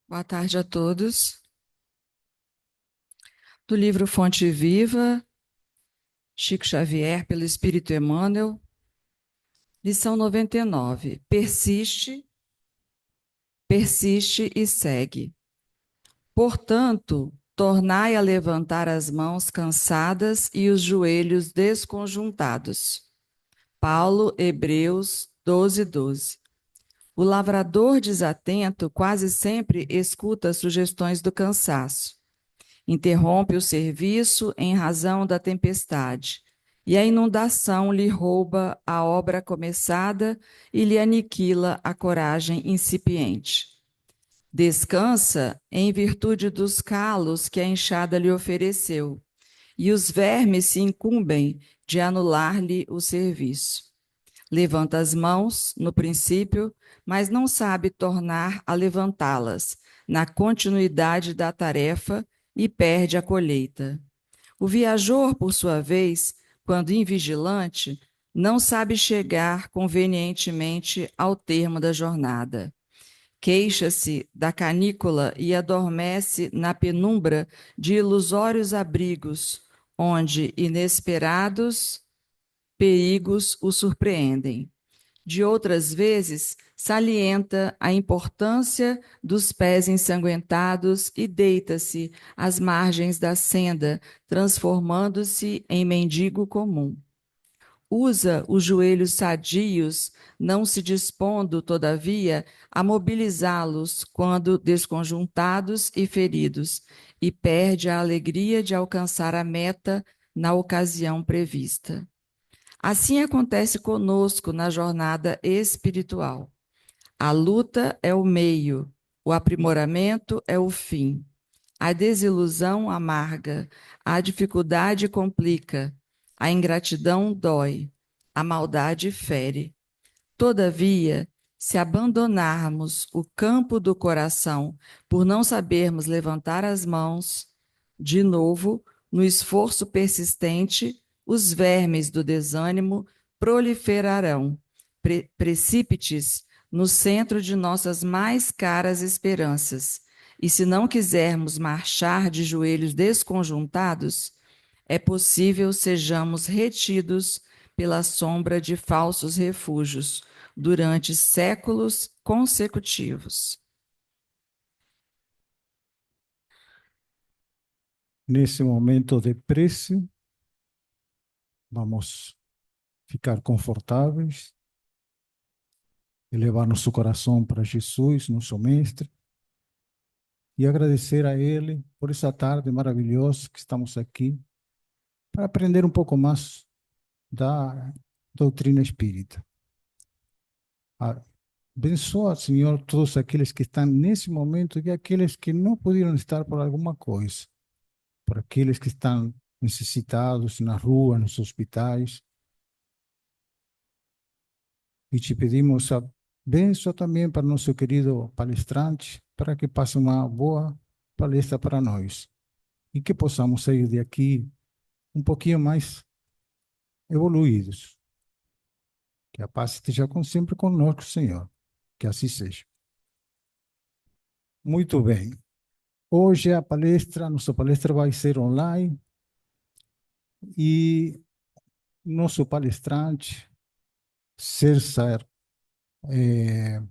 Boa tarde a todos. Do livro Fonte Viva, Chico Xavier, pelo Espírito Emmanuel, lição 99. Persiste, persiste e segue. Portanto, tornai a levantar as mãos cansadas e os joelhos desconjuntados. Paulo, Hebreus 12, 12. O lavrador desatento quase sempre escuta sugestões do cansaço. Interrompe o serviço em razão da tempestade, e a inundação lhe rouba a obra começada e lhe aniquila a coragem incipiente. Descansa em virtude dos calos que a enxada lhe ofereceu, e os vermes se incumbem de anular-lhe o serviço. Levanta as mãos, no princípio, mas não sabe tornar a levantá-las, na continuidade da tarefa, e perde a colheita. O viajor, por sua vez, quando invigilante, não sabe chegar convenientemente ao termo da jornada. Queixa-se da canícula e adormece na penumbra de ilusórios abrigos, onde inesperados perigos o surpreendem. De outras vezes, salienta a importância dos pés ensanguentados e deita-se às margens da senda, transformando-se em mendigo comum. Usa os joelhos sadios, não se dispondo, todavia, a mobilizá-los quando desconjuntados e feridos, e perde a alegria de alcançar a meta na ocasião prevista. Assim acontece conosco na jornada espiritual. A luta é o meio, o aprimoramento é o fim. A desilusão amarga, a dificuldade complica, a ingratidão dói, a maldade fere. Todavia, se abandonarmos o campo do coração por não sabermos levantar as mãos, de novo, no esforço persistente, os vermes do desânimo proliferarão, precípites no centro de nossas mais caras esperanças. E se não quisermos marchar de joelhos desconjuntados, é possível sejamos retidos pela sombra de falsos refúgios durante séculos consecutivos. Nesse momento de prece, vamos ficar confortáveis, elevar nosso coração para Jesus, nosso Mestre, e agradecer a Ele por essa tarde maravilhosa que estamos aqui para aprender um pouco mais da doutrina espírita. Abençoa, Senhor, todos aqueles que estão nesse momento e aqueles que não puderam estar por alguma coisa, por aqueles que estão necessitados na rua, nos hospitais. E te pedimos a bênção também para nosso querido palestrante, para que passe uma boa palestra para nós e que possamos sair de aqui um pouquinho mais evoluídos. Que a paz esteja sempre conosco, Senhor. Que assim seja. Muito bem. Hoje nossa palestra vai ser online e nosso palestrante, César, é,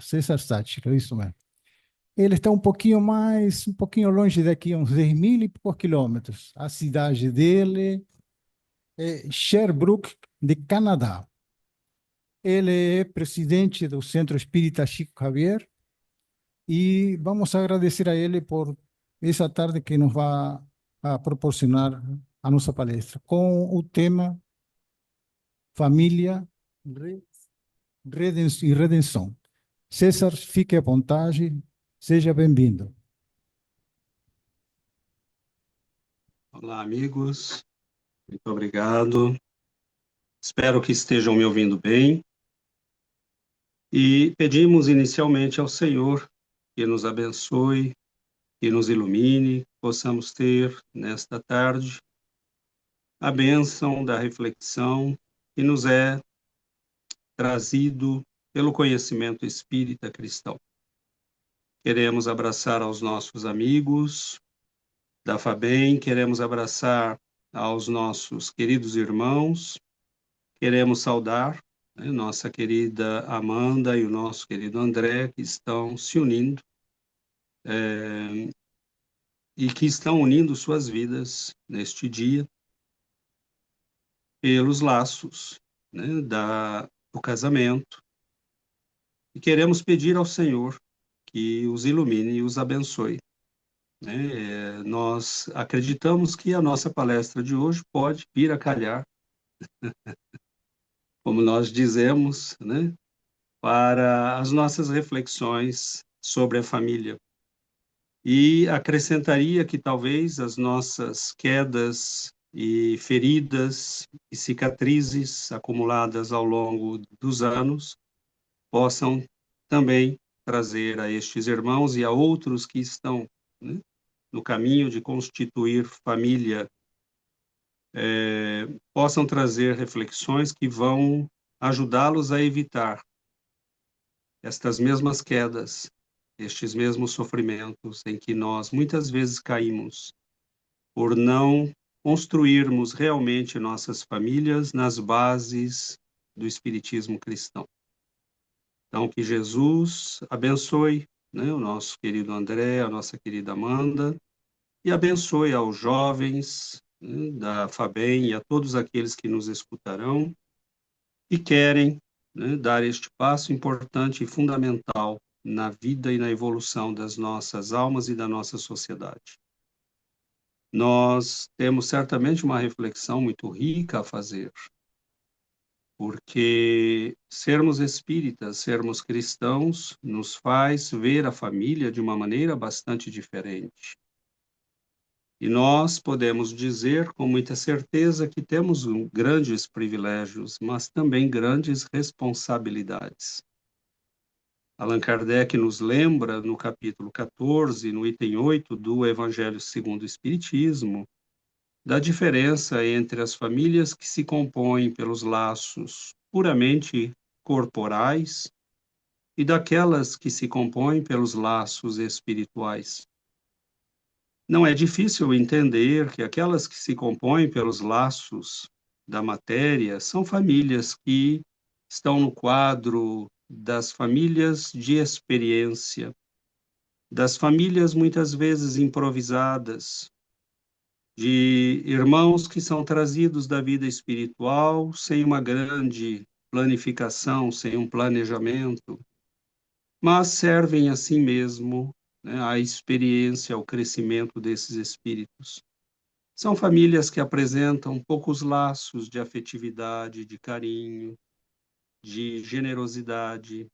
César Sátiro, isso mesmo. Ele está um pouquinho longe daqui, uns 10.000 e poucos quilômetros. A cidade dele é Sherbrooke, de Canadá. Ele é presidente do Centro Espírita Chico Xavier e vamos agradecer a ele por essa tarde que nos vai a proporcionar a nossa palestra com o tema Família e Redenção. César, fique à vontade, seja bem-vindo. Olá, amigos. Muito obrigado. Espero que estejam me ouvindo bem. E pedimos inicialmente ao Senhor que nos abençoe, que nos ilumine, que possamos ter nesta tarde a bênção da reflexão que nos é trazido pelo conhecimento espírita cristão. Queremos abraçar aos nossos amigos da FABEM, queremos abraçar aos nossos queridos irmãos, queremos saudar, né, nossa querida Amanda e o nosso querido André, que estão se unindo e que estão unindo suas vidas neste dia pelos laços, né, do casamento. E queremos pedir ao Senhor que os ilumine e os abençoe, né? Nós acreditamos que a nossa palestra de hoje pode vir a calhar, como nós dizemos, né, para as nossas reflexões sobre a família. E acrescentaria que talvez as nossas quedas e feridas e cicatrizes acumuladas ao longo dos anos possam também trazer a estes irmãos e a outros que estão, né, no caminho de constituir família, possam trazer reflexões que vão ajudá-los a evitar estas mesmas quedas, estes mesmos sofrimentos em que nós muitas vezes caímos por não construirmos realmente nossas famílias nas bases do espiritismo cristão. Então, que Jesus abençoe, né, o nosso querido André, a nossa querida Amanda, e abençoe aos jovens, né, da FABEM e a todos aqueles que nos escutarão e querem, né, dar este passo importante e fundamental na vida e na evolução das nossas almas e da nossa sociedade. Nós temos certamente uma reflexão muito rica a fazer, porque sermos espíritas, sermos cristãos, nos faz ver a família de uma maneira bastante diferente. E nós podemos dizer com muita certeza que temos grandes privilégios, mas também grandes responsabilidades. Allan Kardec nos lembra, no capítulo 14, no item 8 do Evangelho segundo o Espiritismo, da diferença entre as famílias que se compõem pelos laços puramente corporais e daquelas que se compõem pelos laços espirituais. Não é difícil entender que aquelas que se compõem pelos laços da matéria são famílias que estão no quadro das famílias de experiência, das famílias muitas vezes improvisadas, de irmãos que são trazidos da vida espiritual sem uma grande planificação, sem um planejamento, mas servem a si mesmo, né, à experiência, ao crescimento desses espíritos. São famílias que apresentam poucos laços de afetividade, de carinho, de generosidade.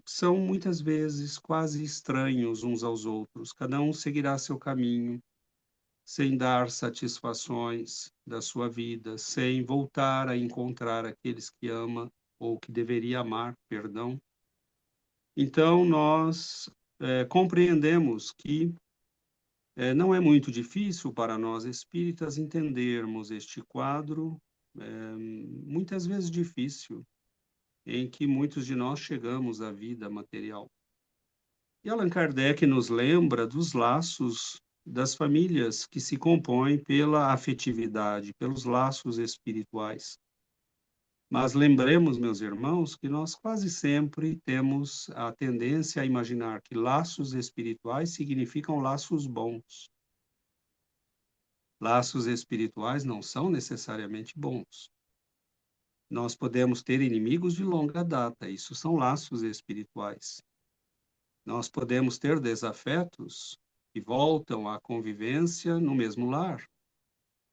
São muitas vezes quase estranhos uns aos outros, cada um seguirá seu caminho, sem dar satisfações da sua vida, sem voltar a encontrar aqueles que ama ou que deveria amar, perdão. Então, nós compreendemos que não é muito difícil para nós espíritas entendermos este quadro, muitas vezes difícil, em que muitos de nós chegamos à vida material. E Allan Kardec nos lembra dos laços das famílias que se compõem pela afetividade, pelos laços espirituais. Mas lembremos, meus irmãos, que nós quase sempre temos a tendência a imaginar que laços espirituais significam laços bons. Laços espirituais não são necessariamente bons. Nós podemos ter inimigos de longa data, isso são laços espirituais. Nós podemos ter desafetos que voltam à convivência no mesmo lar.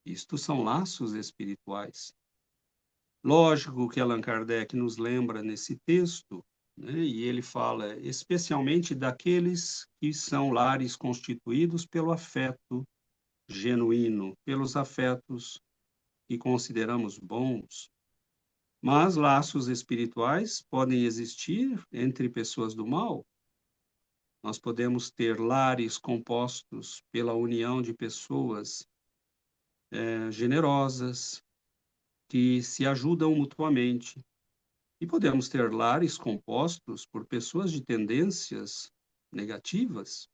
Isto são laços espirituais. Lógico que Allan Kardec nos lembra nesse texto, né, e ele fala especialmente daqueles que são lares constituídos pelo afeto genuíno, pelos afetos que consideramos bons. Mas laços espirituais podem existir entre pessoas do mal. Nós podemos ter lares compostos pela união de pessoas generosas, que se ajudam mutuamente, E podemos ter lares compostos por pessoas de tendências negativas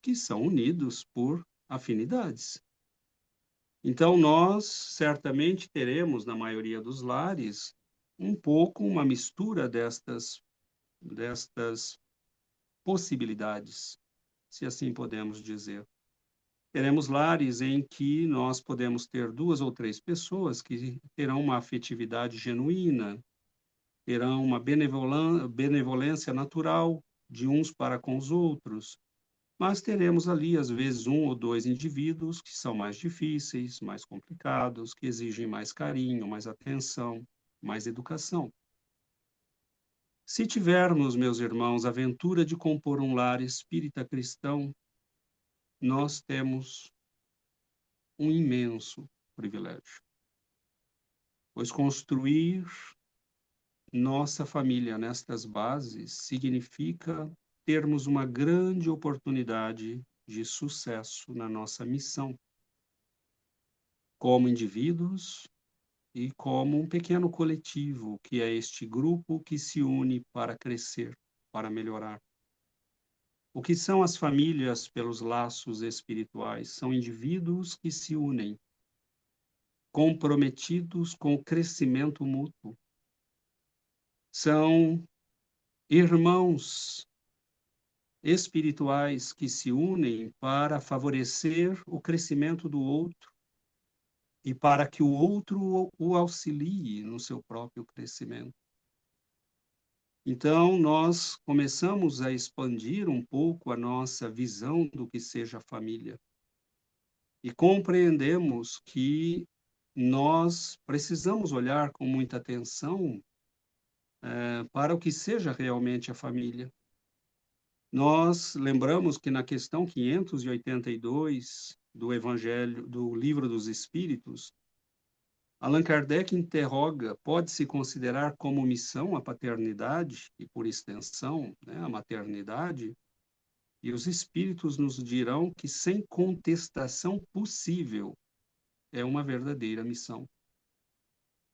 que são unidos por afinidades. Então, nós certamente teremos, na maioria dos lares, um pouco uma mistura destas possibilidades, se assim podemos dizer. Teremos lares em que nós podemos ter 2 ou 3 pessoas que terão uma afetividade genuína, terão uma benevolência natural de uns para com os outros, mas teremos ali, às vezes, 1 ou 2 indivíduos que são mais difíceis, mais complicados, que exigem mais carinho, mais atenção, mais educação. Se tivermos, meus irmãos, a ventura de compor um lar espírita cristão, nós temos um imenso privilégio, pois construir nossa família nestas bases significa termos uma grande oportunidade de sucesso na nossa missão, como indivíduos e como um pequeno coletivo, que é este grupo que se une para crescer, para melhorar. O que são as famílias pelos laços espirituais? São indivíduos que se unem, comprometidos com o crescimento mútuo. São irmãos espirituais que se unem para favorecer o crescimento do outro e para que o outro o auxilie no seu próprio crescimento. Então, nós começamos a expandir um pouco a nossa visão do que seja família e compreendemos que nós precisamos olhar com muita atenção para o que seja realmente a família. Nós lembramos que na questão 582 do Evangelho, do Livro dos Espíritos, Allan Kardec interroga: pode-se considerar como missão a paternidade e, por extensão, a maternidade? E os Espíritos nos dirão que, sem contestação possível, é uma verdadeira missão.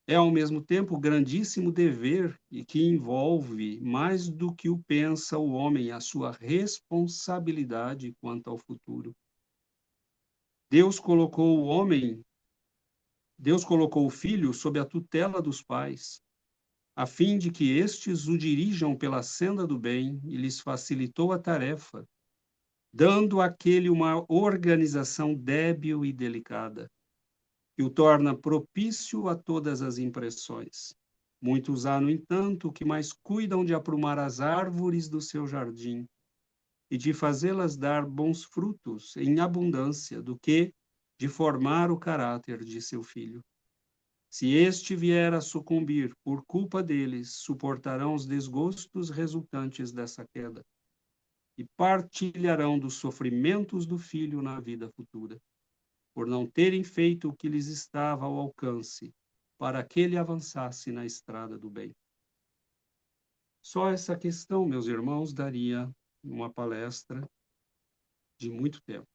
É, ao mesmo tempo, grandíssimo dever e que envolve, mais do que o pensa o homem, a sua responsabilidade quanto ao futuro. Deus colocou o filho sob a tutela dos pais, a fim de que estes o dirijam pela senda do bem, e lhes facilitou a tarefa, dando àquele uma organização débil e delicada, que o torna propício a todas as impressões. Muitos há, no entanto, que mais cuidam de aprumar as árvores do seu jardim e de fazê-las dar bons frutos em abundância, do que de formar o caráter de seu filho. Se este vier a sucumbir por culpa deles, suportarão os desgostos resultantes dessa queda e partilharão dos sofrimentos do filho na vida futura, por não terem feito o que lhes estava ao alcance, para que ele avançasse na estrada do bem. Só essa questão, meus irmãos, daria uma palestra de muito tempo.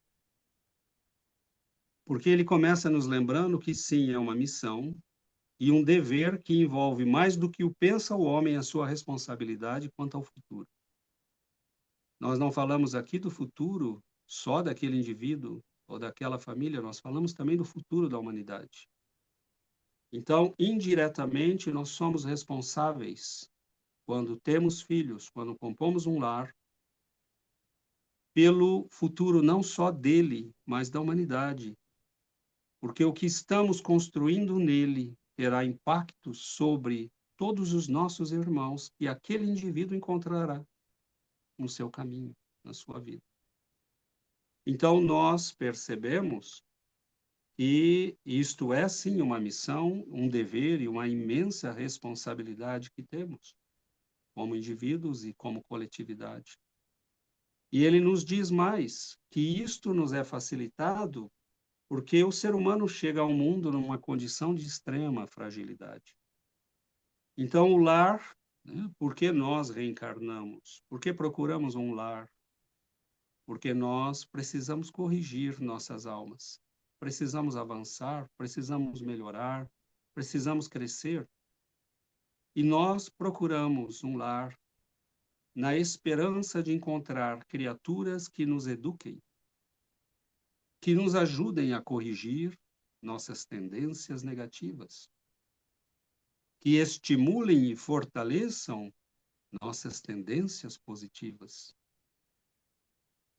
Porque ele começa nos lembrando que sim, é uma missão e um dever que envolve mais do que o pensa o homem, a sua responsabilidade quanto ao futuro. Nós não falamos aqui do futuro só daquele indivíduo ou daquela família, nós falamos também do futuro da humanidade. Então, indiretamente, nós somos responsáveis, quando temos filhos, quando compomos um lar, pelo futuro não só dele, mas da humanidade. Porque o que estamos construindo nele terá impacto sobre todos os nossos irmãos que aquele indivíduo encontrará no seu caminho, na sua vida. Então, nós percebemos que isto é, sim, uma missão, um dever e uma imensa responsabilidade que temos, como indivíduos e como coletividade. E ele nos diz mais, que isto nos é facilitado porque o ser humano chega ao mundo numa condição de extrema fragilidade. Então, o lar, por que nós reencarnamos? Por que procuramos um lar? Porque nós precisamos corrigir nossas almas. Precisamos avançar, precisamos melhorar, precisamos crescer. E nós procuramos um lar na esperança de encontrar criaturas que nos eduquem, que nos ajudem a corrigir nossas tendências negativas, que estimulem e fortaleçam nossas tendências positivas,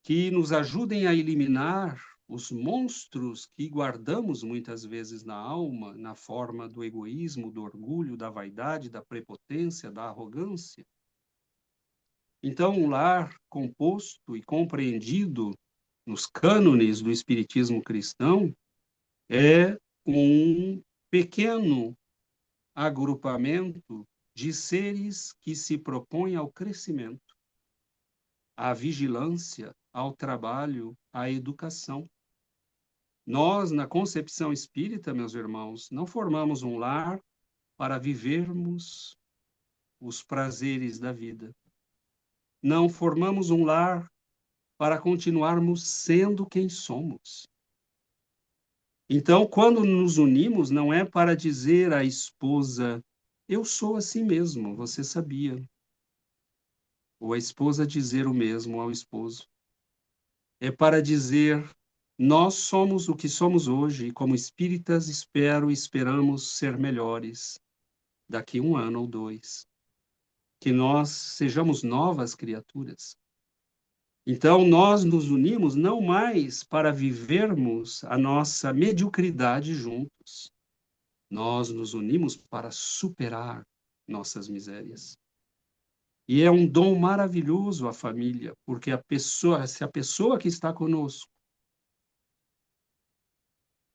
que nos ajudem a eliminar os monstros que guardamos muitas vezes na alma, na forma do egoísmo, do orgulho, da vaidade, da prepotência, da arrogância. Então, um lar composto e compreendido nos cânones do espiritismo cristão é um pequeno agrupamento de seres que se propõem ao crescimento, à vigilância, ao trabalho, à educação. Nós, na concepção espírita, meus irmãos, não formamos um lar para vivermos os prazeres da vida. Não formamos um lar para continuarmos sendo quem somos. Então, quando nos unimos, não é para dizer à esposa, eu sou assim mesmo, você sabia. Ou a esposa dizer o mesmo ao esposo. É para dizer, nós somos o que somos hoje, e como espíritas esperamos ser melhores daqui 1 ano ou 2. Que nós sejamos novas criaturas. Então, nós nos unimos não mais para vivermos a nossa mediocridade juntos. Nós nos unimos para superar nossas misérias. E é um dom maravilhoso a família, porque se a pessoa que está conosco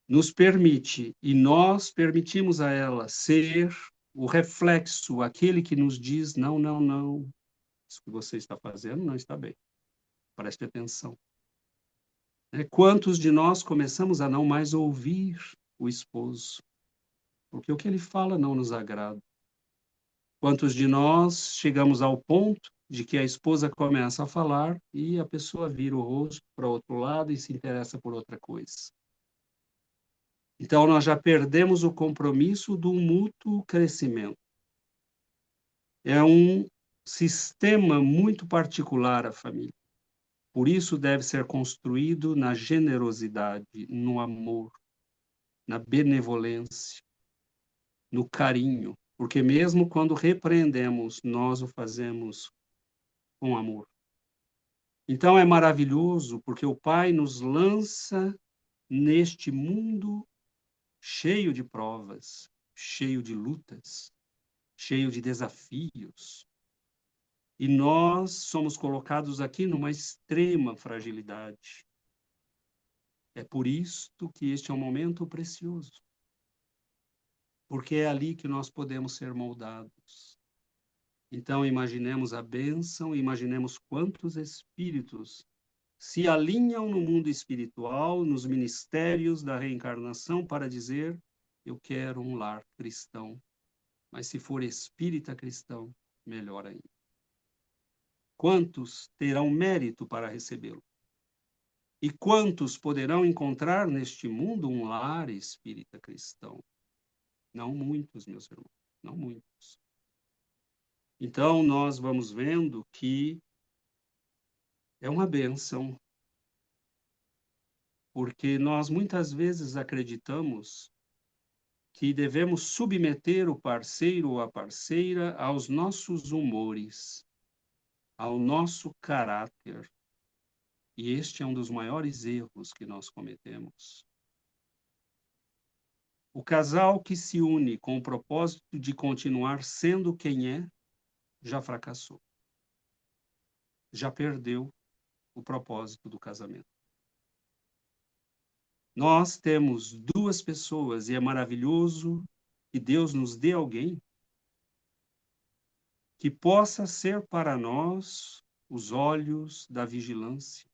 nos permite e nós permitimos a ela ser o reflexo, aquele que nos diz, não, não, não, isso que você está fazendo não está bem. Preste atenção. Quantos de nós começamos a não mais ouvir o esposo? Porque o que ele fala não nos agrada. Quantos de nós chegamos ao ponto de que a esposa começa a falar e a pessoa vira o rosto para o outro lado e se interessa por outra coisa? Então, nós já perdemos o compromisso do mútuo crescimento. É um sistema muito particular a família. Por isso deve ser construído na generosidade, no amor, na benevolência, no carinho, porque mesmo quando repreendemos, nós o fazemos com amor. Então é maravilhoso, porque o Pai nos lança neste mundo cheio de provas, cheio de lutas, cheio de desafios. E nós somos colocados aqui numa extrema fragilidade. É por isto que este é um momento precioso, porque é ali que nós podemos ser moldados. Então, imaginemos a bênção, imaginemos quantos espíritos se alinham no mundo espiritual, nos ministérios da reencarnação, para dizer: eu quero um lar cristão, mas se for espírita cristão, melhor ainda. Quantos terão mérito para recebê-lo? E quantos poderão encontrar neste mundo um lar espírita cristão? Não muitos, meus irmãos, não muitos. Então, nós vamos vendo que é uma bênção, porque nós muitas vezes acreditamos que devemos submeter o parceiro ou a parceira aos nossos humores, ao nosso caráter. E este é um dos maiores erros que nós cometemos. O casal que se une com o propósito de continuar sendo quem é, já fracassou. Já perdeu o propósito do casamento. Nós temos duas pessoas e é maravilhoso que Deus nos dê alguém que possa ser para nós os olhos da vigilância,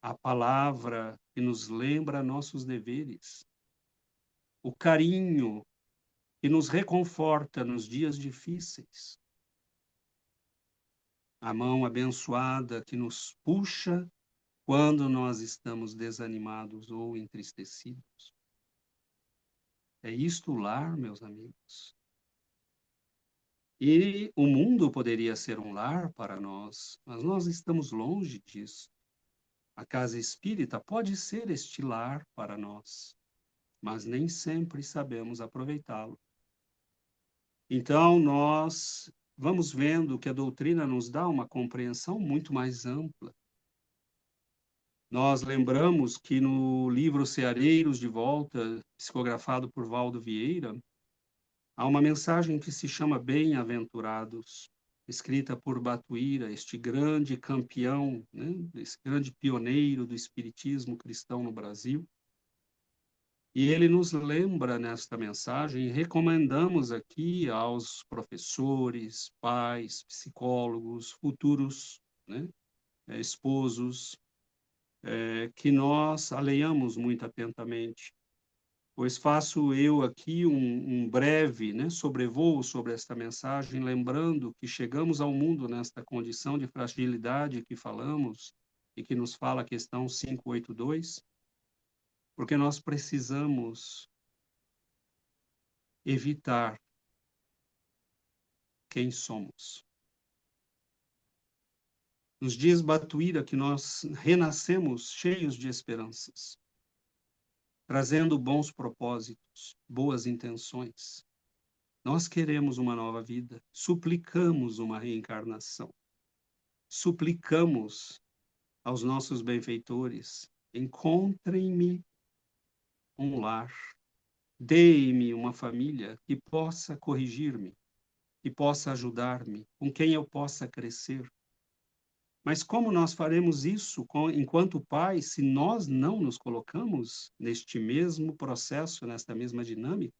a palavra que nos lembra nossos deveres, o carinho que nos reconforta nos dias difíceis, a mão abençoada que nos puxa quando nós estamos desanimados ou entristecidos. É isto o lar, meus amigos. E o mundo poderia ser um lar para nós, mas nós estamos longe disso. A casa espírita pode ser este lar para nós, mas nem sempre sabemos aproveitá-lo. Então, nós vamos vendo que a doutrina nos dá uma compreensão muito mais ampla. Nós lembramos que no livro Ceareiros de Volta, psicografado por Valdo Vieira, há uma mensagem que se chama Bem-aventurados, escrita por Batuíra, este grande campeão, né, esse grande pioneiro do espiritismo cristão no Brasil. E ele nos lembra nesta mensagem, e recomendamos aqui aos professores, pais, psicólogos, futuros, né, esposos, que nós a leiamos muito atentamente, pois faço eu aqui um breve, né, sobrevoo sobre esta mensagem, lembrando que chegamos ao mundo nesta condição de fragilidade que falamos e que nos fala a questão 582, porque nós precisamos evitar quem somos. Nos diz Batuíra que nós renascemos cheios de esperanças, trazendo bons propósitos, boas intenções. Nós queremos uma nova vida, suplicamos uma reencarnação, suplicamos aos nossos benfeitores: encontrem-me um lar, deem-me uma família que possa corrigir-me, que possa ajudar-me, com quem eu possa crescer. Mas como nós faremos isso enquanto pais, se nós não nos colocamos neste mesmo processo, nesta mesma dinâmica?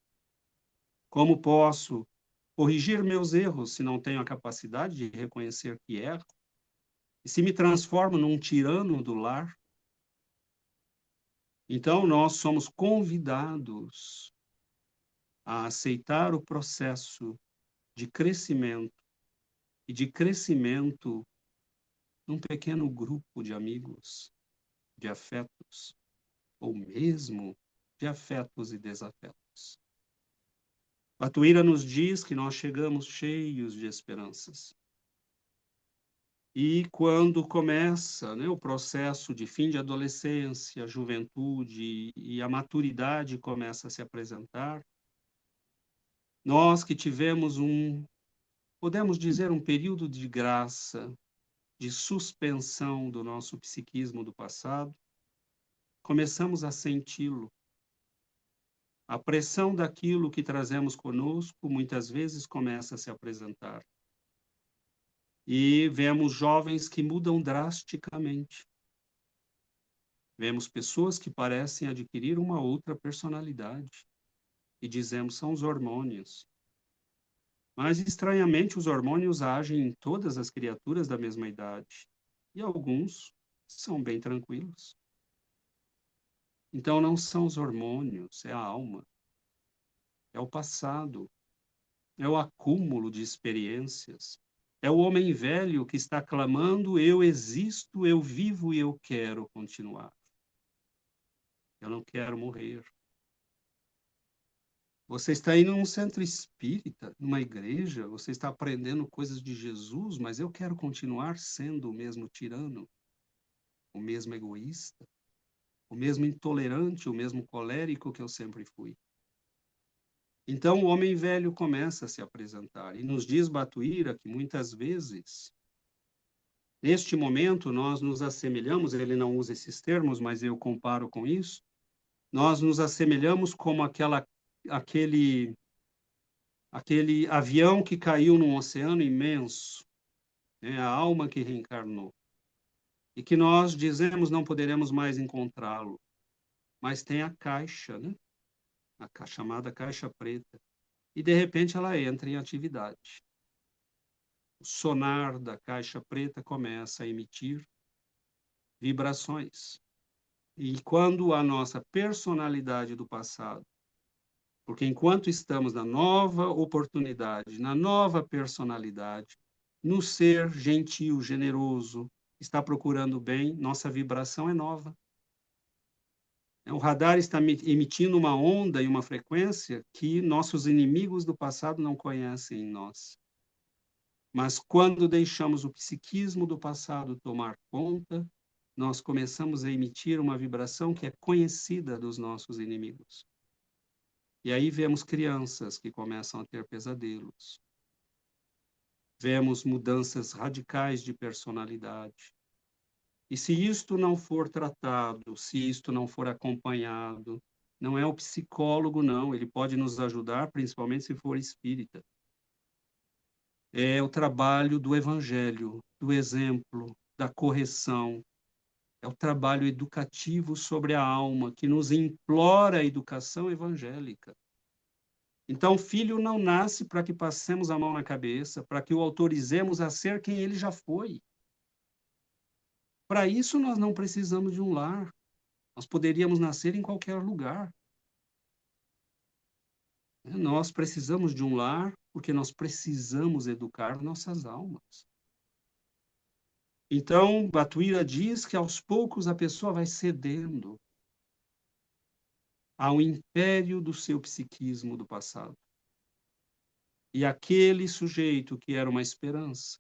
Como posso corrigir meus erros se não tenho a capacidade de reconhecer que erro? E se me transformo num tirano do lar? Então, nós somos convidados a aceitar o processo de crescimento, e de crescimento num pequeno grupo de amigos, de afetos, ou mesmo de afetos e desafetos. Batuíra nos diz que nós chegamos cheios de esperanças. E quando começa, né, o processo de fim de adolescência, juventude e a maturidade começa a se apresentar, nós que tivemos podemos dizer, um período de graça, de suspensão do nosso psiquismo do passado, começamos a senti-lo. A pressão daquilo que trazemos conosco muitas vezes começa a se apresentar. E vemos jovens que mudam drasticamente. Vemos pessoas que parecem adquirir uma outra personalidade. E dizemos, são os hormônios. Mas, estranhamente, os hormônios agem em todas as criaturas da mesma idade. E alguns são bem tranquilos. Então, não são os hormônios, é a alma. É o passado. É o acúmulo de experiências. É o homem velho que está clamando: eu existo, eu vivo e eu quero continuar. Eu não quero morrer. Você está indo num centro espírita, numa igreja, você está aprendendo coisas de Jesus, mas eu quero continuar sendo o mesmo tirano, o mesmo egoísta, o mesmo intolerante, o mesmo colérico que eu sempre fui. Então o homem velho começa a se apresentar e nos diz Batuíra que muitas vezes, neste momento, nós nos assemelhamos, ele não usa esses termos, mas eu comparo com isso, nós nos assemelhamos como aquele avião que caiu num oceano imenso, né? A alma que reencarnou. E que nós dizemos não poderemos mais encontrá-lo. Mas tem a caixa, né? A chamada caixa preta. E, de repente, ela entra em atividade. O sonar da caixa preta começa a emitir vibrações. E quando a nossa personalidade do passado, porque enquanto estamos na nova oportunidade, na nova personalidade, no ser gentil, generoso, está procurando o bem, nossa vibração é nova. O radar está emitindo uma onda e uma frequência que nossos inimigos do passado não conhecem em nós. Mas quando deixamos o psiquismo do passado tomar conta, nós começamos a emitir uma vibração que é conhecida dos nossos inimigos. E aí vemos crianças que começam a ter pesadelos. Vemos mudanças radicais de personalidade. E se isto não for tratado, se isto não for acompanhado, não é o psicólogo, não, ele pode nos ajudar, principalmente se for espírita. É o trabalho do evangelho, do exemplo, da correção, é o trabalho educativo sobre a alma, que nos implora a educação evangélica. Então, o filho não nasce para que passemos a mão na cabeça, para que o autorizemos a ser quem ele já foi. Para isso, nós não precisamos de um lar. Nós poderíamos nascer em qualquer lugar. Nós precisamos de um lar porque nós precisamos educar nossas almas. Então, Batuíra diz que aos poucos a pessoa vai cedendo ao império do seu psiquismo do passado. E aquele sujeito que era uma esperança,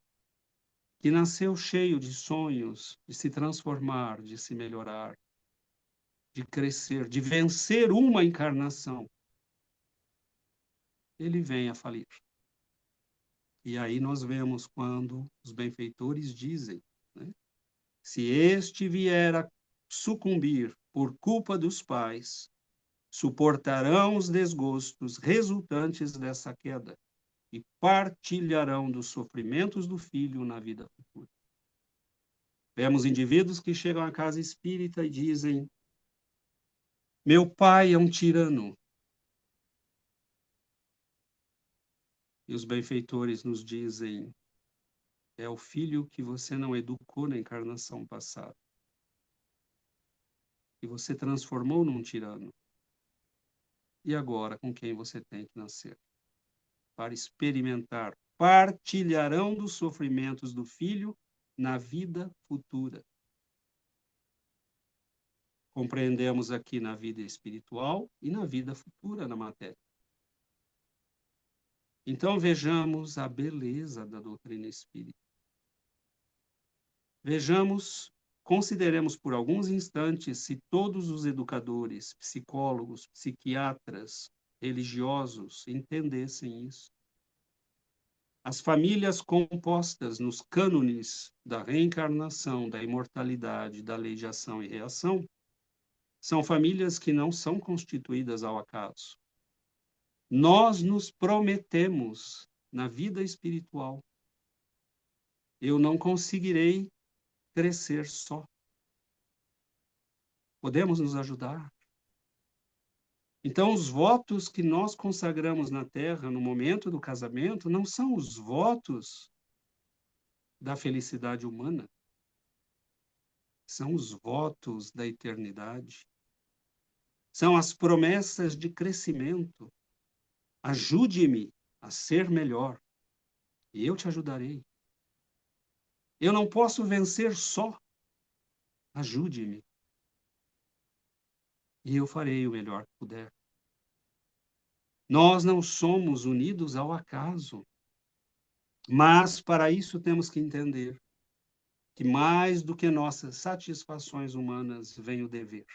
que nasceu cheio de sonhos, de se transformar, de se melhorar, de crescer, de vencer uma encarnação, ele vem a falir. E aí nós vemos quando os benfeitores dizem, né, se este vier a sucumbir por culpa dos pais, suportarão os desgostos resultantes dessa queda e partilharão dos sofrimentos do filho na vida futura. Vemos indivíduos que chegam à casa espírita e dizem: meu pai é um tirano. E os benfeitores nos dizem: é o filho que você não educou na encarnação passada, que você transformou num tirano. E agora, com quem você tem que nascer? Para experimentar, partilharão dos sofrimentos do filho na vida futura. Compreendemos aqui na vida espiritual e na vida futura, na matéria. Então vejamos a beleza da doutrina espírita. Vejamos, consideremos por alguns instantes se todos os educadores, psicólogos, psiquiatras, religiosos entendessem isso. As famílias compostas nos cânones da reencarnação, da imortalidade, da lei de ação e reação, são famílias que não são constituídas ao acaso. Nós nos prometemos na vida espiritual: eu não conseguirei crescer só. Podemos nos ajudar? Então, os votos que nós consagramos na Terra no momento do casamento não são os votos da felicidade humana, são os votos da eternidade. São as promessas de crescimento. Ajude-me a ser melhor e eu te ajudarei. Eu não posso vencer só. Ajude-me e eu farei o melhor que puder. Nós não somos unidos ao acaso, mas para isso temos que entender que mais do que nossas satisfações humanas vem o dever.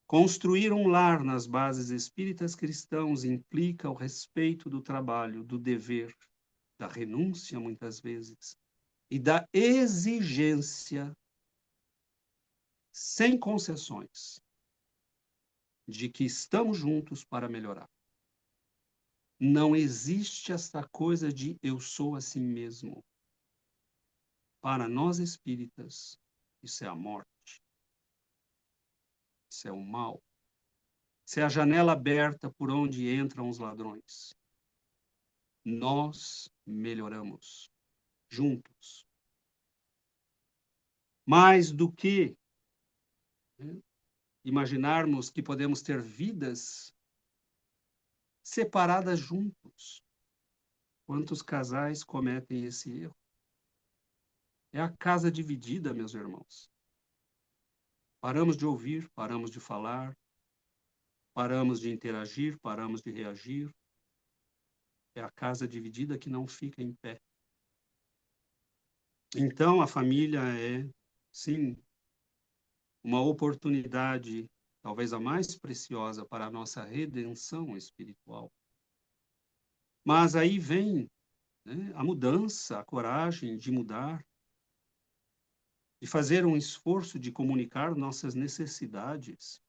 Construir um lar nas bases espíritas cristãos implica o respeito do trabalho, do dever, da renúncia, muitas vezes, e da exigência, sem concessões, de que estamos juntos para melhorar. Não existe esta coisa de eu sou assim mesmo. Para nós espíritas, isso é a morte. Isso é o mal. Isso é a janela aberta por onde entram os ladrões. Nós melhoramos juntos. Mais do que, né, imaginarmos que podemos ter vidas separadas juntos. Quantos casais cometem esse erro? É a casa dividida, meus irmãos. Paramos de ouvir, paramos de falar, paramos de interagir, paramos de reagir. É a casa dividida que não fica em pé. Então, a família é, sim, uma oportunidade, talvez a mais preciosa para a nossa redenção espiritual. Mas aí vem, né, a mudança, a coragem de mudar, de fazer um esforço de comunicar nossas necessidades,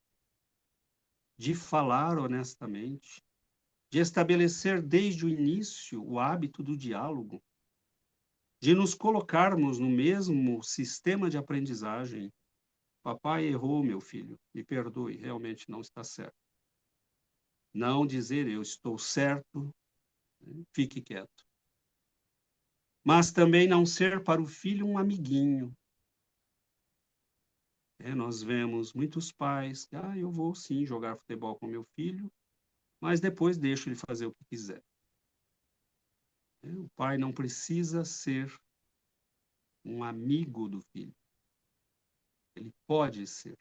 de falar honestamente, de estabelecer desde o início o hábito do diálogo, de nos colocarmos no mesmo sistema de aprendizagem. Papai errou, meu filho, me perdoe, realmente não está certo. Não dizer eu estou certo, né, fique quieto. Mas também não ser para o filho um amiguinho. Nós vemos muitos pais, eu vou sim jogar futebol com meu filho, mas depois deixo ele fazer o que quiser. O pai não precisa ser um amigo do filho. Ele pode ser.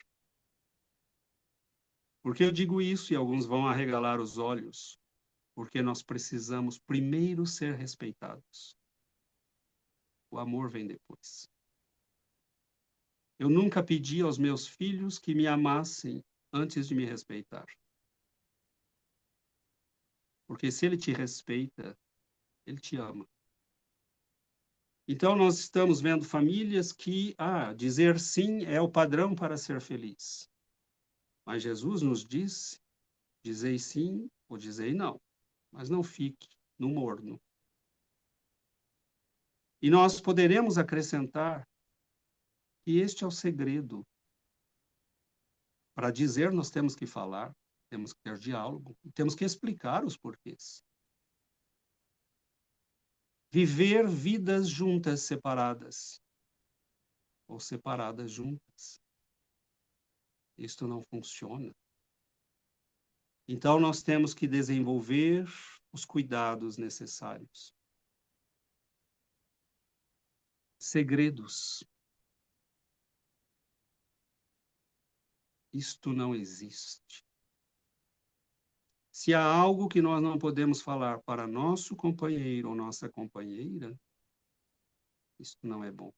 Por que eu digo isso e alguns vão arregalar os olhos? Porque nós precisamos primeiro ser respeitados. O amor vem depois. Eu nunca pedi aos meus filhos que me amassem antes de me respeitar. Porque se ele te respeita, ele te ama. Então, nós estamos vendo famílias que, dizer sim é o padrão para ser feliz. Mas Jesus nos disse, dizei sim ou dizei não, mas não fique no morno. E nós poderemos acrescentar que este é o segredo. Para dizer, nós temos que falar, temos que ter diálogo, temos que explicar os porquês. Viver vidas juntas separadas, ou separadas juntas. Isto não funciona. Então, nós temos que desenvolver os cuidados necessários. Segredos. Isto não existe. Se há algo que nós não podemos falar para nosso companheiro ou nossa companheira, isto não é bom.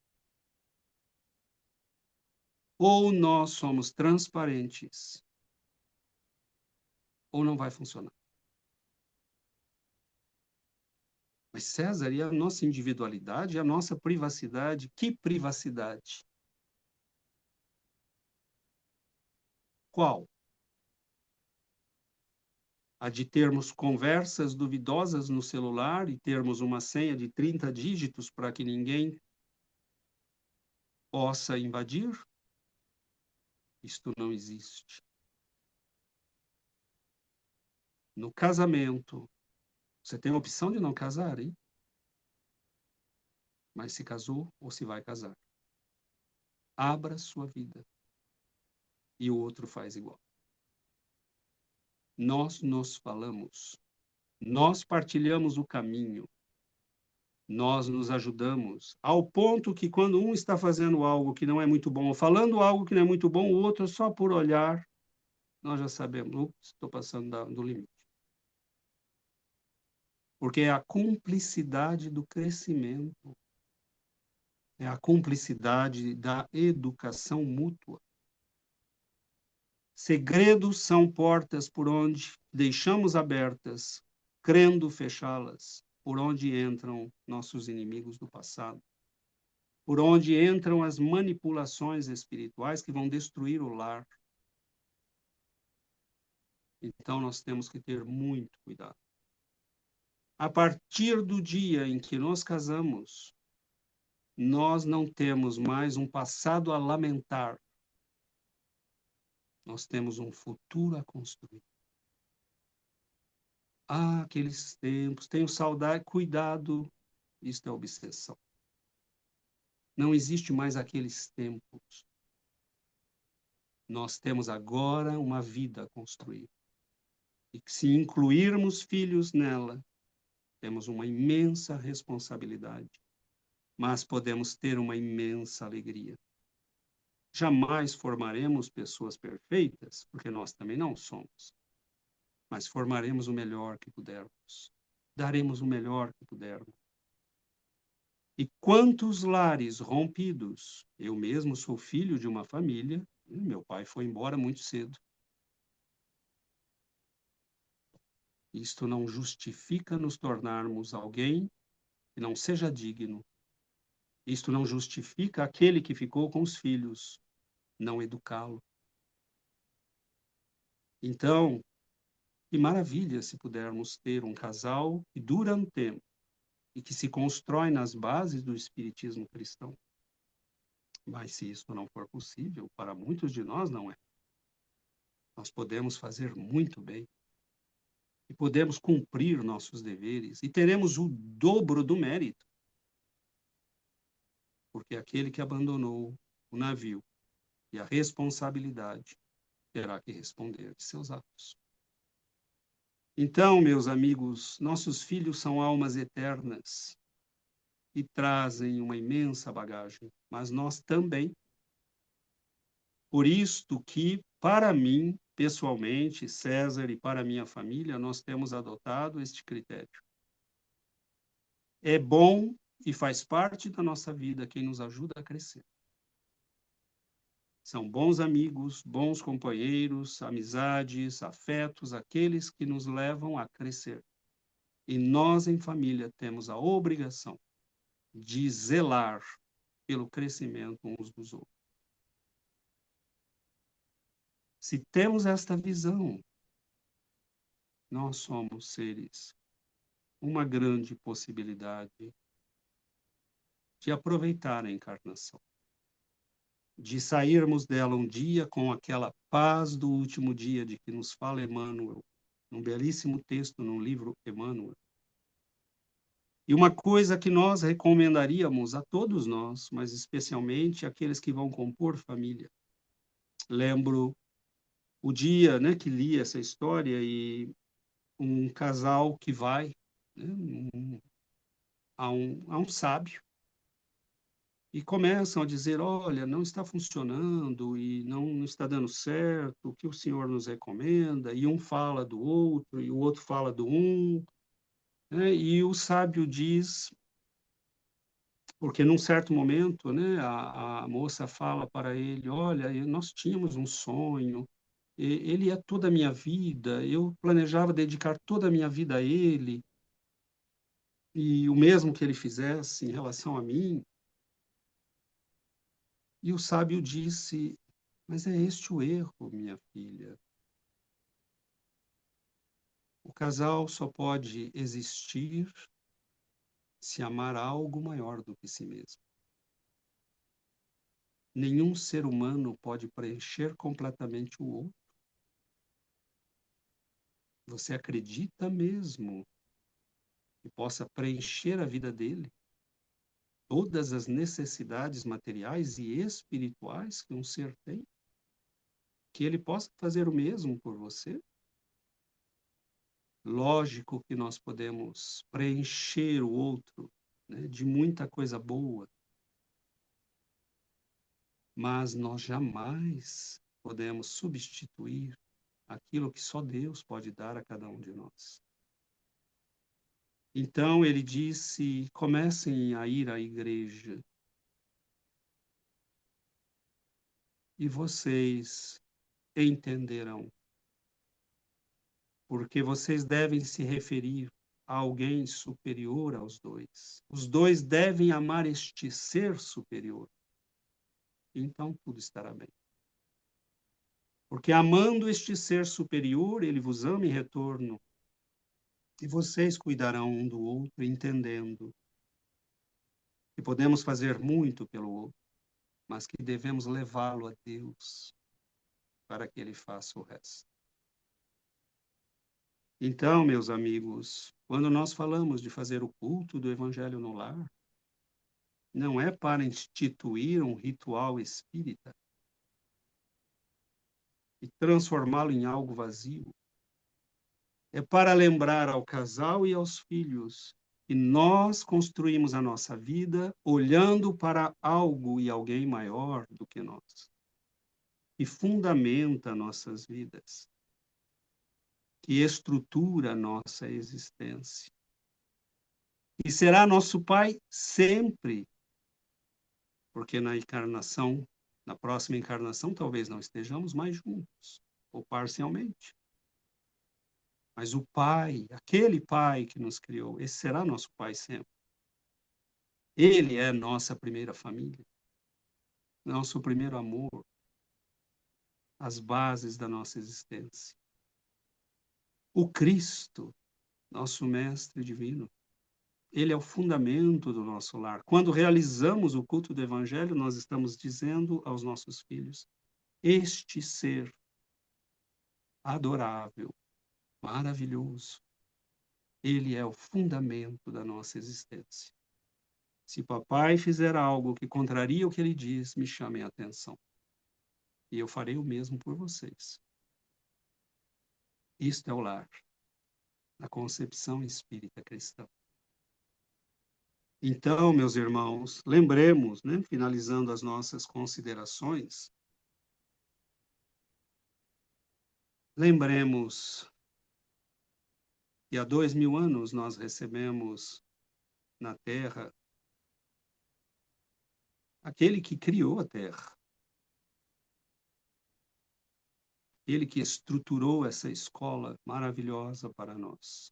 Ou nós somos transparentes, ou não vai funcionar. Mas, César, e a nossa individualidade, a nossa privacidade? Que privacidade? Qual? A de termos conversas duvidosas no celular e termos uma senha de 30 dígitos para que ninguém possa invadir? Isto não existe. No casamento, você tem a opção de não casar, hein? Mas se casou ou se vai casar. Abra sua vida. E o outro faz igual. Nós nos falamos. Nós partilhamos o caminho. Nós nos ajudamos. Ao ponto que quando um está fazendo algo que não é muito bom, ou falando algo que não é muito bom, o outro, só por olhar, nós já sabemos, estou passando do limite. Porque é a cumplicidade do crescimento. É a cumplicidade da educação mútua. Segredos são portas por onde deixamos abertas, crendo fechá-las, por onde entram nossos inimigos do passado, por onde entram as manipulações espirituais que vão destruir o lar. Então, nós temos que ter muito cuidado. A partir do dia em que nos casamos, nós não temos mais um passado a lamentar. Nós temos um futuro a construir. Aqueles tempos, tenho saudade, cuidado, isto é obsessão. Não existe mais aqueles tempos. Nós temos agora uma vida a construir. E que se incluirmos filhos nela, temos uma imensa responsabilidade, mas podemos ter uma imensa alegria. Jamais formaremos pessoas perfeitas, porque nós também não somos, mas formaremos o melhor que pudermos. daremos o melhor que pudermos. E quantos lares rompidos? Eu mesmo sou filho de uma família, e meu pai foi embora muito cedo. Isto não justifica nos tornarmos alguém que não seja digno. Isto não justifica aquele que ficou com os filhos, não educá-lo. Então, que maravilha se pudermos ter um casal que dura um tempo e que se constrói nas bases do espiritismo cristão. Mas se isso não for possível, para muitos de nós não é. Nós podemos fazer muito bem e podemos cumprir nossos deveres e teremos o dobro do mérito, porque aquele que abandonou o navio e a responsabilidade terá que responder de seus atos. Então, meus amigos, nossos filhos são almas eternas e trazem uma imensa bagagem, mas nós também. Por isto que, para mim, pessoalmente, César, e para a minha família, nós temos adotado este critério. É bom e faz parte da nossa vida quem nos ajuda a crescer. São bons amigos, bons companheiros, amizades, afetos, aqueles que nos levam a crescer. E nós, em família, temos a obrigação de zelar pelo crescimento uns dos outros. Se temos esta visão, nós somos seres uma grande possibilidade de aproveitar a encarnação, de sairmos dela um dia com aquela paz do último dia de que nos fala Emmanuel, num belíssimo texto no livro Emmanuel. E uma coisa que nós recomendaríamos a todos nós, mas especialmente aqueles que vão compor família. Lembro o dia, né, que li essa história e um casal que vai, né, a um sábio e começam a dizer, olha, não está funcionando e não está dando certo, o que o senhor nos recomenda? E um fala do outro, e o outro fala do um, né? E o sábio diz, porque num certo momento, né, a moça fala para ele, olha, nós tínhamos um sonho, ele é toda a minha vida, eu planejava dedicar toda a minha vida a ele, e o mesmo que ele fizesse em relação a mim. E o sábio disse, mas é este o erro, minha filha. O casal só pode existir se amar algo maior do que si mesmo. Nenhum ser humano pode preencher completamente o outro. Você acredita mesmo que possa preencher a vida dele? Todas as necessidades materiais e espirituais que um ser tem? Que ele possa fazer o mesmo por você? Lógico que nós podemos preencher o outro, né, de muita coisa boa, mas nós jamais podemos substituir aquilo que só Deus pode dar a cada um de nós. Então ele disse, comecem a ir à igreja e vocês entenderão, porque vocês devem se referir a alguém superior aos dois. Os dois devem amar este ser superior. Então tudo estará bem. Porque amando este ser superior, ele vos ama em retorno. E vocês cuidarão um do outro, entendendo que podemos fazer muito pelo outro, mas que devemos levá-lo a Deus para que ele faça o resto. Então, meus amigos, quando nós falamos de fazer o culto do Evangelho no lar, não é para instituir um ritual espírita e transformá-lo em algo vazio. É para lembrar ao casal e aos filhos que nós construímos a nossa vida olhando para algo e alguém maior do que nós, que fundamenta nossas vidas, que estrutura a nossa existência. E será nosso Pai sempre, porque na encarnação, na próxima encarnação, talvez não estejamos mais juntos, ou parcialmente. Mas o Pai, aquele Pai que nos criou, esse será nosso Pai sempre. Ele é nossa primeira família, nosso primeiro amor, as bases da nossa existência. O Cristo, nosso Mestre Divino, ele é o fundamento do nosso lar. Quando realizamos o culto do Evangelho, nós estamos dizendo aos nossos filhos: este ser adorável, maravilhoso, ele é o fundamento da nossa existência. Se papai fizer algo que contraria o que ele diz, me chamem a atenção. E eu farei o mesmo por vocês. Isto é o lar, a concepção espírita cristã. Então, meus irmãos, lembremos, né, finalizando as nossas considerações, lembremos que há 2000 anos nós recebemos na Terra aquele que criou a Terra, ele que estruturou essa escola maravilhosa para nós.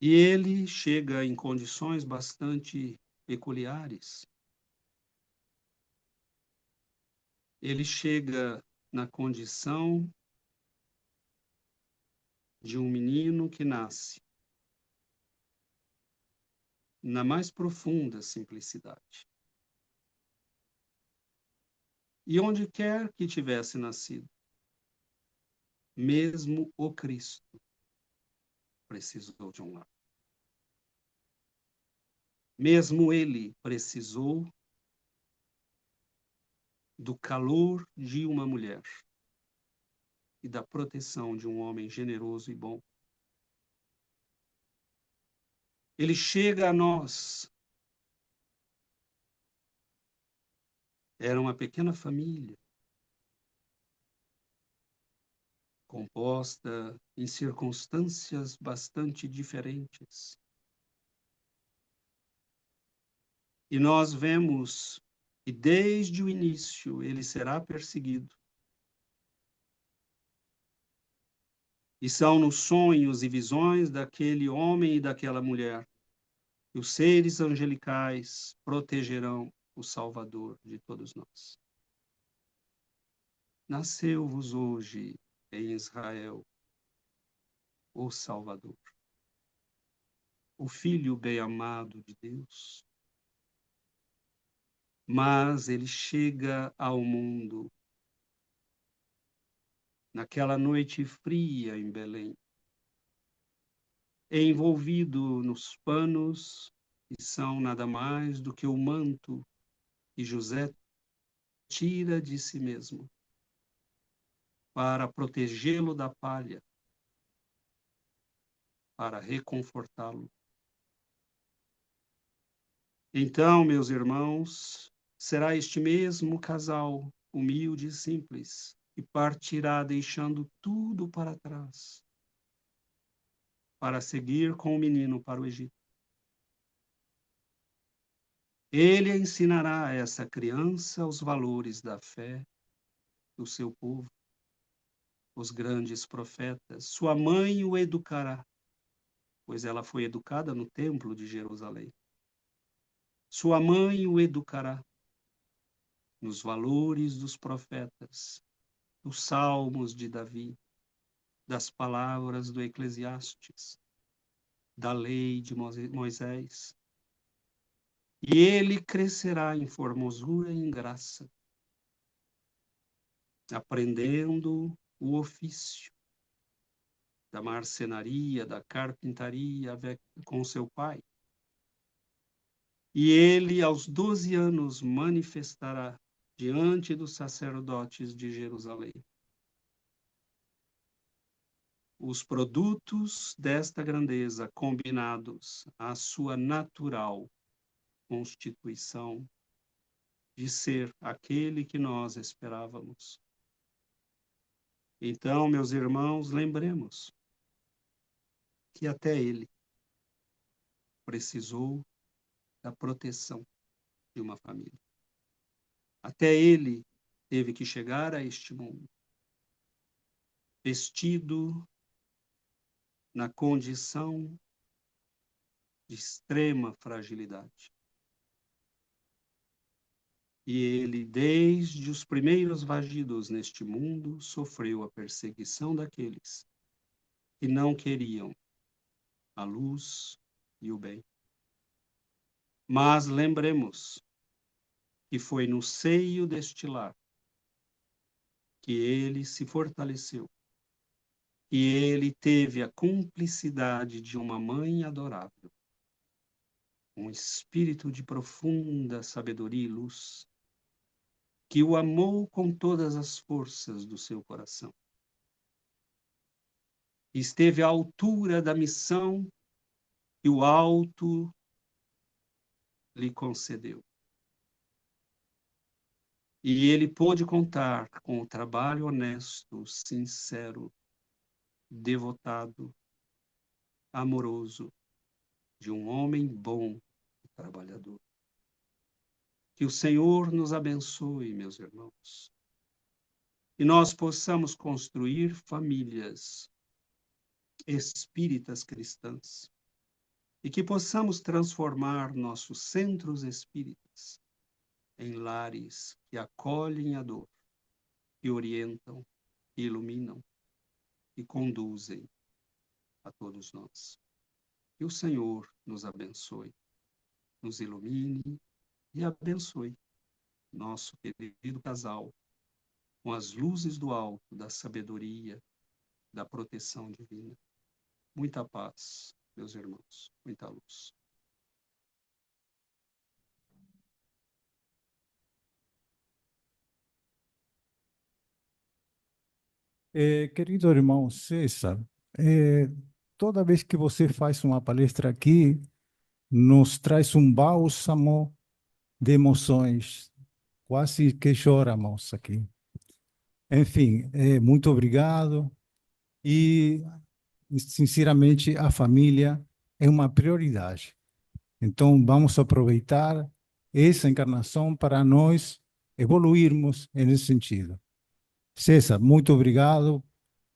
E ele chega em condições bastante peculiares. Ele chega na condição de um menino que nasce na mais profunda simplicidade. E onde quer que tivesse nascido, mesmo o Cristo precisou de um lar. Mesmo ele precisou do calor de uma mulher e da proteção de um homem generoso e bom. Ele chega a nós. Era uma pequena família, composta em circunstâncias bastante diferentes. E nós vemos que desde o início ele será perseguido. E são nos sonhos e visões daquele homem e daquela mulher que os seres angelicais protegerão o Salvador de todos nós. Nasceu-vos hoje em Israel o Salvador, o Filho bem-amado de Deus. Mas ele chega ao mundo naquela noite fria em Belém, envolvido nos panos que são nada mais do que o manto que José tira de si mesmo para protegê-lo da palha, para reconfortá-lo. Então, meus irmãos, será este mesmo casal, humilde e simples, que partirá deixando tudo para trás, para seguir com o menino para o Egito. Ele ensinará a essa criança os valores da fé do seu povo, os grandes profetas. Sua mãe o educará, pois ela foi educada no templo de Jerusalém. Sua mãe o educará nos valores dos profetas, dos salmos de Davi, das palavras do Eclesiastes, da lei de Moisés. E ele crescerá em formosura e em graça, aprendendo o ofício da marcenaria, da carpintaria com seu pai. E ele, aos 12 anos, manifestará diante dos sacerdotes de Jerusalém os produtos desta grandeza combinados à sua natural constituição de ser aquele que nós esperávamos. Então, meus irmãos, lembremos que até ele, precisou da proteção de uma família. Até ele teve que chegar a este mundo, vestido na condição de extrema fragilidade. E ele, desde os primeiros vagidos neste mundo, sofreu a perseguição daqueles que não queriam a luz e o bem. Mas lembremos que foi no seio deste lar que ele se fortaleceu, que ele teve a cumplicidade de uma mãe adorável, um espírito de profunda sabedoria e luz, que o amou com todas as forças do seu coração. Esteve à altura da missão que o alto lhe concedeu. E ele pôde contar com o trabalho honesto, sincero, devotado, amoroso, de um homem bom e trabalhador. Que o Senhor nos abençoe, meus irmãos, e nós possamos construir famílias espíritas cristãs, e que possamos transformar nossos centros espíritas em lares que acolhem a dor, que orientam, que iluminam e conduzem a todos nós. Que o Senhor nos abençoe, nos ilumine e abençoe nosso querido casal com as luzes do alto, da sabedoria, da proteção divina. Muita paz, meus irmãos, muita luz. Querido irmão César, eh, toda vez que você faz uma palestra aqui, nos traz um bálsamo de emoções, quase que choramos aqui. Enfim, muito obrigado e, sinceramente, a família é uma prioridade. Então, vamos aproveitar essa encarnação para nós evoluirmos nesse sentido. César, muito obrigado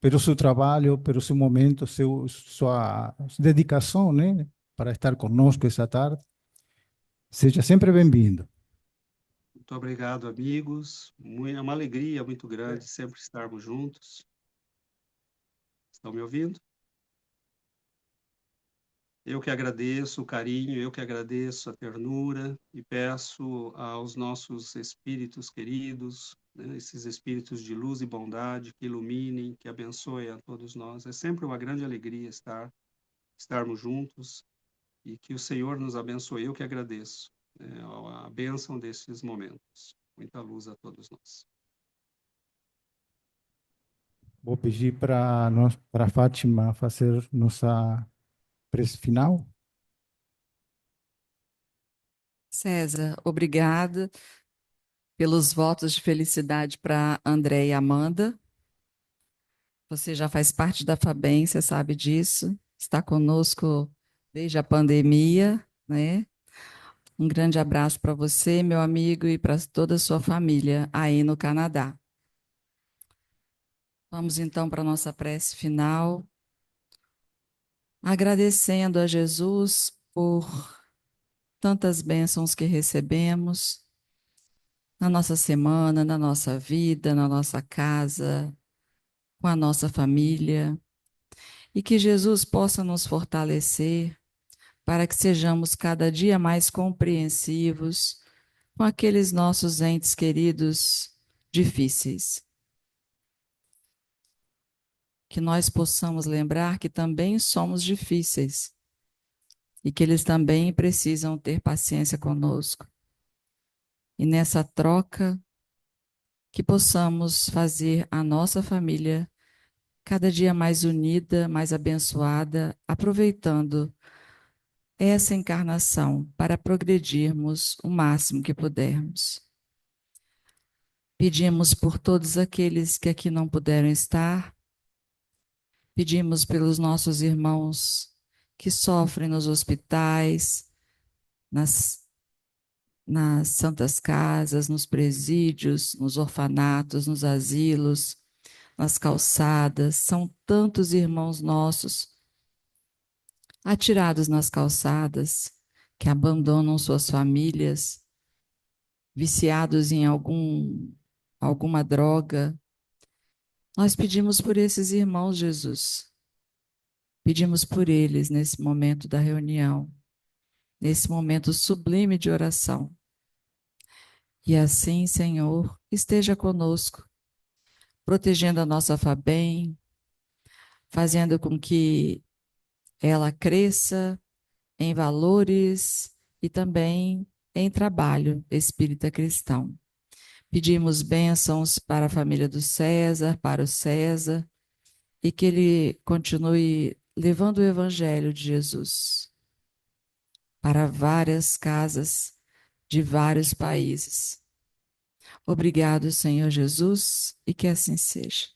pelo seu trabalho, pelo seu momento, sua dedicação, né, para estar conosco essa tarde. Seja sempre bem-vindo. Muito obrigado, amigos. É uma alegria muito grande sempre estarmos juntos. Estão me ouvindo? Eu que agradeço o carinho, eu que agradeço a ternura e peço aos nossos espíritos queridos, né, esses espíritos de luz e bondade, que iluminem, que abençoem a todos nós. É sempre uma grande alegria estarmos juntos e que o Senhor nos abençoe. Eu que agradeço, né, a bênção desses momentos. Muita luz a todos nós. Vou pedir para Fátima fazer nossa prece final. César, obrigada pelos votos de felicidade para André e Amanda. Você já faz parte da FABEM, você sabe disso. Está conosco desde a pandemia, né? Um grande abraço para você, meu amigo, e para toda a sua família aí no Canadá. Vamos então para a nossa prece final, agradecendo a Jesus por tantas bênçãos que recebemos na nossa semana, na nossa vida, na nossa casa, com a nossa família, e que Jesus possa nos fortalecer para que sejamos cada dia mais compreensivos com aqueles nossos entes queridos difíceis. Que nós possamos lembrar que também somos difíceis e que eles também precisam ter paciência conosco. E nessa troca, que possamos fazer a nossa família cada dia mais unida, mais abençoada, aproveitando essa encarnação para progredirmos o máximo que pudermos. Pedimos por todos aqueles que aqui não puderam estar, pedimos pelos nossos irmãos que sofrem nos hospitais, nas santas casas, nos presídios, nos orfanatos, nos asilos, nas calçadas. São tantos irmãos nossos atirados nas calçadas que abandonam suas famílias, viciados em alguma droga. Nós pedimos por esses irmãos, Jesus. Pedimos por eles nesse momento da reunião, nesse momento sublime de oração. E assim, Senhor, esteja conosco, protegendo a nossa FABEM, fazendo com que ela cresça em valores e também em trabalho espírita cristão. Pedimos bênçãos para a família do César, para o César, e que ele continue levando o Evangelho de Jesus para várias casas de vários países. Obrigado, Senhor Jesus, e que assim seja.